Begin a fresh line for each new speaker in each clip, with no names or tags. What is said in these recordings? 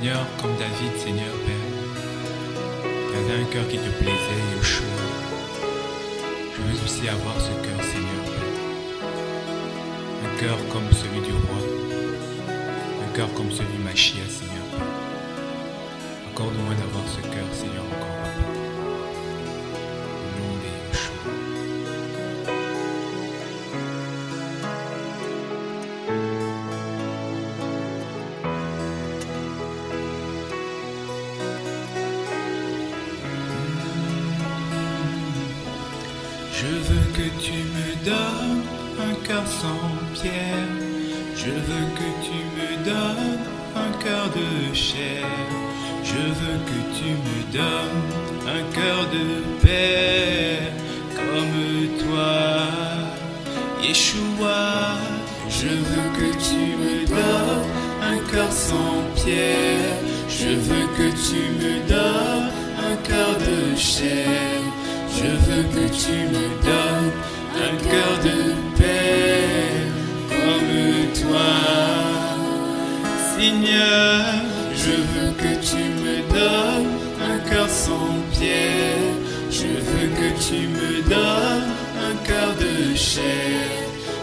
Seigneur, comme David, Seigneur, Père, qui avait un cœur qui te plaisait, Yeshua. Je veux aussi avoir ce cœur, Seigneur, Père. Un cœur comme celui du roi. Un cœur comme celui de Machia, Seigneur, Père. Accorde-moi d'avoir ce cœur, Seigneur, encore un peu. Au nom de Yeshua. Je veux que tu me donnes un cœur sans pierre. Je veux que tu me donnes un cœur de chair. Je veux que tu me donnes un cœur de père comme toi, Yeshua. Je veux que tu me donnes un cœur sans pierre. Je veux que tu me donnes un cœur de chair. Je veux que tu me donnes un cœur de père comme toi, Seigneur. Je veux que tu me donnes un cœur sans pierre. Je veux que tu me donnes un cœur de chair.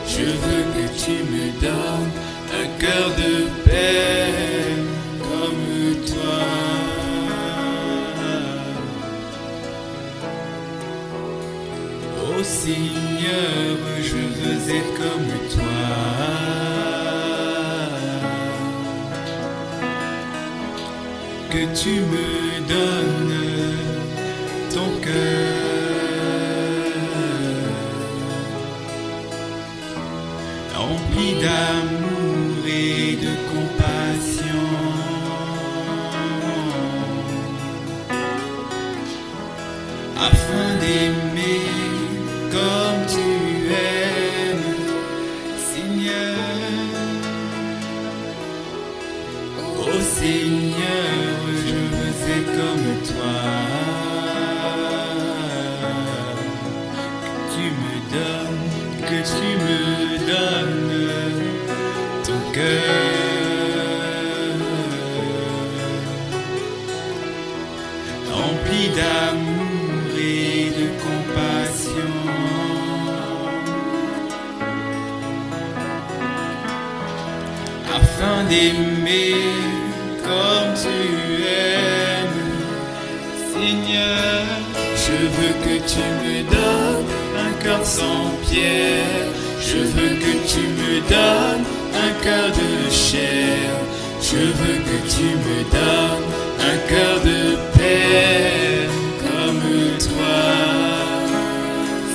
Je veux que tu me donnes un cœur de père comme toi. Oh Seigneur, je veux être comme toi. Que tu me donnes ton cœur, rempli d'amour et de compassion, afin d'aimer comme tu aimes, Seigneur. Oh Seigneur, je veux être comme toi. Que tu me donnes ton cœur, rempli d'amour et de compassion, afin d'aimer comme tu aimes, Seigneur. Je veux que tu me donnes un cœur sans pierre. Je veux que tu me donnes un cœur de chair. Je veux que tu me donnes un cœur de père comme toi,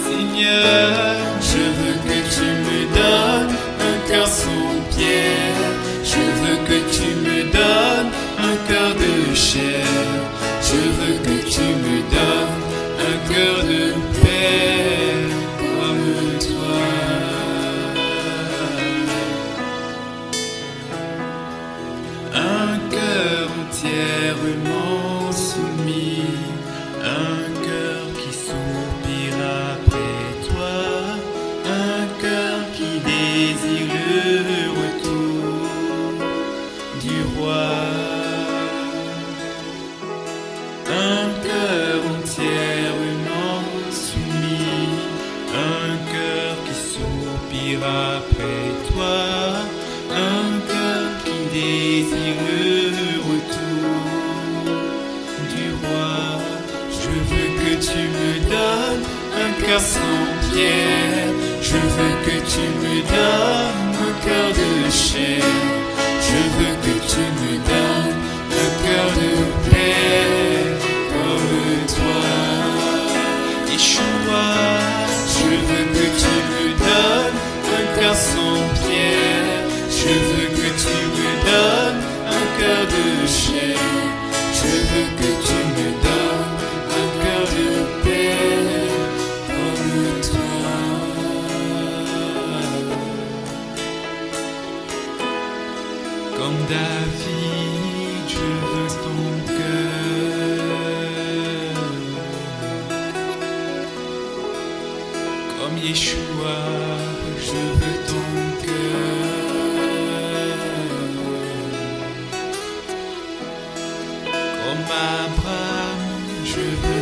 Seigneur. Je veux que tu me donnes un cœur sans pierre. Je veux que tu me donnes un cœur de chair. Je veux que tu me donnes un cœur de père comme toi. Un cœur entièrement soumis, un cœur qui soupire après toi, un cœur qui désire le retour du roi. Un cœur entièrement soumis, un cœur qui soupire après toi, un cœur qui désire le retour du roi. Je veux que tu me donnes un cœur sans pierre. Je veux que tu me donnes un cœur de chair. Je veux que tu me donnes un cœur de père comme toi, Yeshua. Je veux que tu me donnes un cœur sans pierre. Je veux que tu me donnes un cœur de chair. Je veux que tu me donnes un cœur de père comme toi. Comme David, je veux ton cœur. Comme Yeshua, je veux ton cœur. Abraham, je veux